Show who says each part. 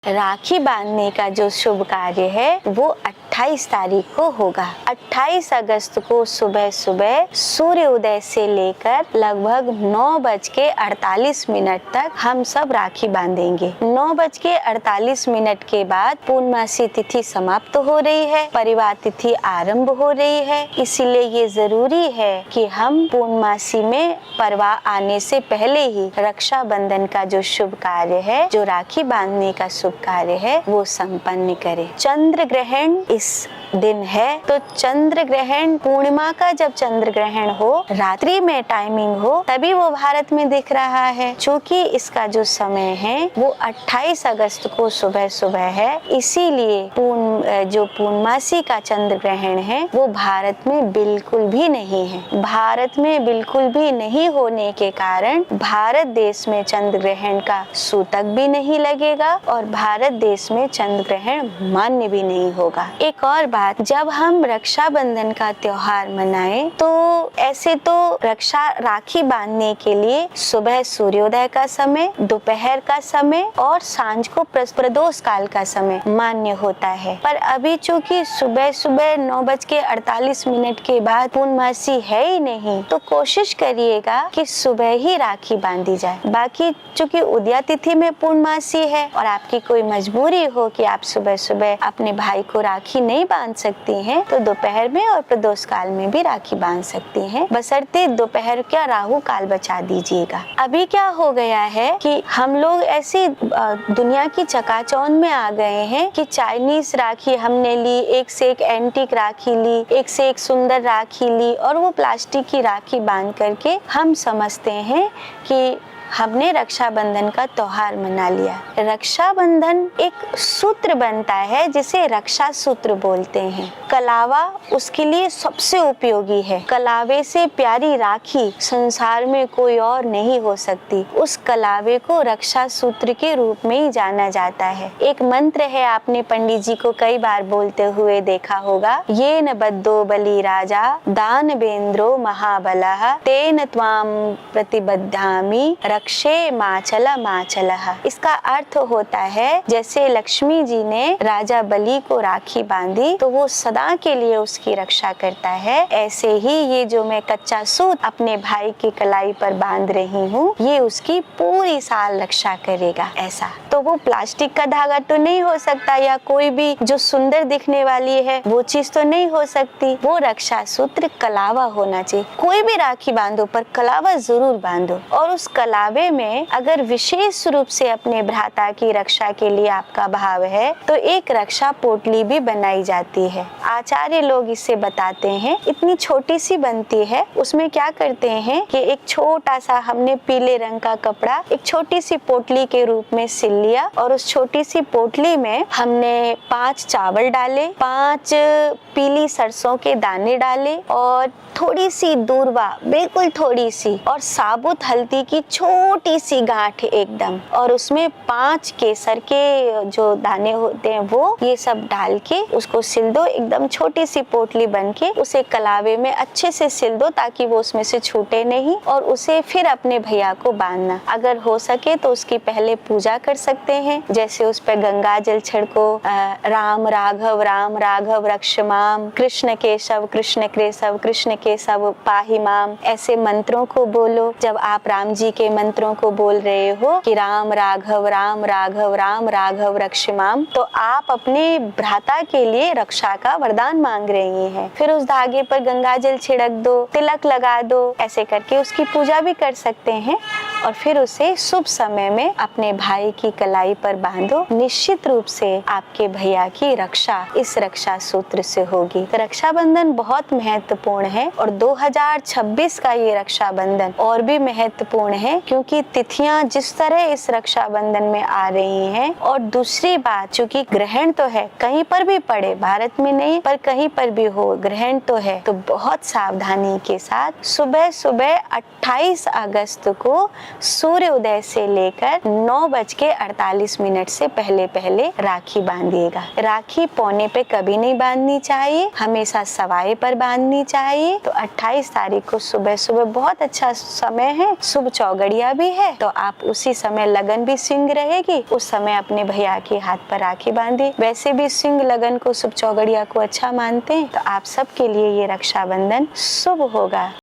Speaker 1: राखी बांधने का जो शुभ कार्य है वो 28 तारीख को होगा। 28 अगस्त को सुबह सुबह सूर्य उदय से लेकर लगभग 9:48 तक हम सब राखी बांधेंगे। 9:48 के बाद पूर्णमासी तिथि समाप्त हो रही है, परिवार तिथि आरंभ हो रही है। इसीलिए ये जरूरी है कि हम पूर्णमासी में परवा आने से पहले ही रक्षाबंधन का जो शुभ कार्य है, जो राखी बांधने का शुभ कार्य है, वो संपन्न करें। चंद्र ग्रहण इस दिन है, तो चंद्र ग्रहण पूर्णिमा का जब चंद्र ग्रहण हो, रात्रि में टाइमिंग हो, तभी वो भारत में दिख रहा है। चूंकि इसका जो समय है वो 28 अगस्त को सुबह सुबह है, इसीलिए जो पूर्णमासी का चंद्र ग्रहण है वो भारत में बिल्कुल भी नहीं है। भारत में बिल्कुल भी नहीं होने के कारण भारत देश में चंद्र ग्रहण का सूतक भी नहीं लगेगा और भारत देश में चंद्र ग्रहण मान्य भी नहीं होगा। एक और बात, जब हम रक्षाबंधन का त्योहार मनाएं तो ऐसे तो राखी बांधने के लिए सुबह सूर्योदय का समय, दोपहर का समय और सांझ को प्रदोष काल का समय मान्य होता है। पर अभी चूंकि सुबह सुबह 9:48 के बाद पूर्णमासी है ही नहीं, तो कोशिश करिएगा कि सुबह ही राखी बांधी जाए। बाकी चूंकि उदया तिथि में पूर्णमासी है और आपकी कोई मजबूरी हो कि आप सुबह सुबह अपने भाई को राखी नहीं बांध सकती हैं, तो दोपहर में और प्रदोष काल में भी राखी बांध सकती हैं, बशर्ते दोपहर का राहु काल बचा दीजिएगा। अभी क्या हो गया है कि हम लोग ऐसी दुनिया की चकाचौंध में आ गए हैं कि चाइनीज राखी हमने ली, एक से एक एंटीक राखी ली, एक से एक सुंदर राखी ली और वो प्लास्टिक की राखी बांध करके हम समझते हैं कि हमने रक्षाबंधन का त्योहार मना लिया। रक्षाबंधन एक सूत्र बनता है जिसे रक्षा सूत्र बोलते हैं। कलावा उसके लिए सबसे उपयोगी है। कलावे से प्यारी राखी संसार में कोई और नहीं हो सकती। उस कलावे को रक्षा सूत्र के रूप में ही जाना जाता है। एक मंत्र है, आपने पंडित जी को कई बार बोलते हुए देखा होगा, ये न बद्धो बलि राजा दानवेंद्रो महाबलः तेन त्वाम प्रतिबद्धामि रक्षे माचला माचलः। इसका अर्थ होता है जैसे लक्ष्मी जी ने राजा बलि को राखी बांधी तो वो सदा के लिए उसकी रक्षा करता है, ऐसे ही ये जो मैं कच्चा सूत अपने भाई की कलाई पर बांध रही हूँ, ये उसकी पूरी साल रक्षा करेगा। ऐसा तो वो प्लास्टिक का धागा तो नहीं हो सकता, या कोई भी जो सुंदर दिखने वाली है वो चीज तो नहीं हो सकती। वो रक्षा सूत्र कलावा होना चाहिए। कोई भी राखी बांधो पर कलावा जरूर बांधो। और उस कलावे में अगर विशेष रूप से अपने भ्राता की रक्षा के लिए आपका भाव है तो एक रक्षा पोटली भी बनाई जाती है। आचार्य लोग इसे बताते हैं, इतनी छोटी सी बनती है। उसमें क्या करते हैं कि एक छोटा सा हमने पीले रंग का कपड़ा एक छोटी सी पोटली के रूप में सिल लिया और उस छोटी सी पोटली में हमने 5 चावल डाले, 5 पीली सरसों के दाने डाले और थोड़ी सी दूर्वा, बिल्कुल थोड़ी सी, और साबुत हल्दी की छोटी सी गांठ एकदम, और उसमें 5 केसर के जो दाने होते हैं वो, ये सब डाल के उसको सिल दो। एकदम छोटी सी पोटली बन के उसे कलावे में अच्छे से सिल दो ताकि वो उसमें से छूटे नहीं, और उसे फिर अपने भैया को बांधना। अगर हो सके तो उसकी पहले पूजा कर सकते हैं, जैसे उस पर गंगा जल छिड़को, राम राघव रक्षमाम, कृष्ण केशव कृष्ण केशव पाहि माम, ऐसे मंत्रों को बोलो। जब आप राम जी के मंत्रों को बोल रहे हो कि राम राघव रक्षमाम, तो आप अपने भ्राता के लिए रक्षा का वरदान मांग रही हैं। फिर उस धागे पर गंगा जल छिड़क दो, तिलक लगा दो, ऐसे करके उसकी पूजा भी कर सकते हैं और फिर उसे शुभ समय में अपने भाई की कलाई पर बांधो। निश्चित रूप से आपके भैया की रक्षा इस रक्षा सूत्र से होगी। तो रक्षाबंधन बहुत महत्वपूर्ण है और 2026 का ये रक्षाबंधन और भी महत्वपूर्ण है क्योंकि तिथियां जिस तरह इस रक्षाबंधन में आ रही हैं। और दूसरी बात, चूंकि ग्रहण तो है, कहीं पर भी पड़े, भारत में नहीं पर कहीं पर भी हो, ग्रहण तो है, तो बहुत सावधानी के साथ सुबह सुबह 28 अगस्त को सूर्य उदय से लेकर 9:48 से पहले पहले राखी बांधिएगा। राखी पौने पे कभी नहीं बांधनी चाहिए, हमेशा सवाए पर बांधनी चाहिए। तो 28 तारीख को सुबह सुबह बहुत अच्छा समय है, शुभ चौगड़िया भी है, तो आप उसी समय लगन भी सिंह रहेगी, उस समय अपने भैया के हाथ पर राखी बांधिए। वैसे भी सिंह लगन को, शुभ चौगड़िया को अच्छा मानते हैं, तो आप सबके लिए ये रक्षाबंधन शुभ होगा।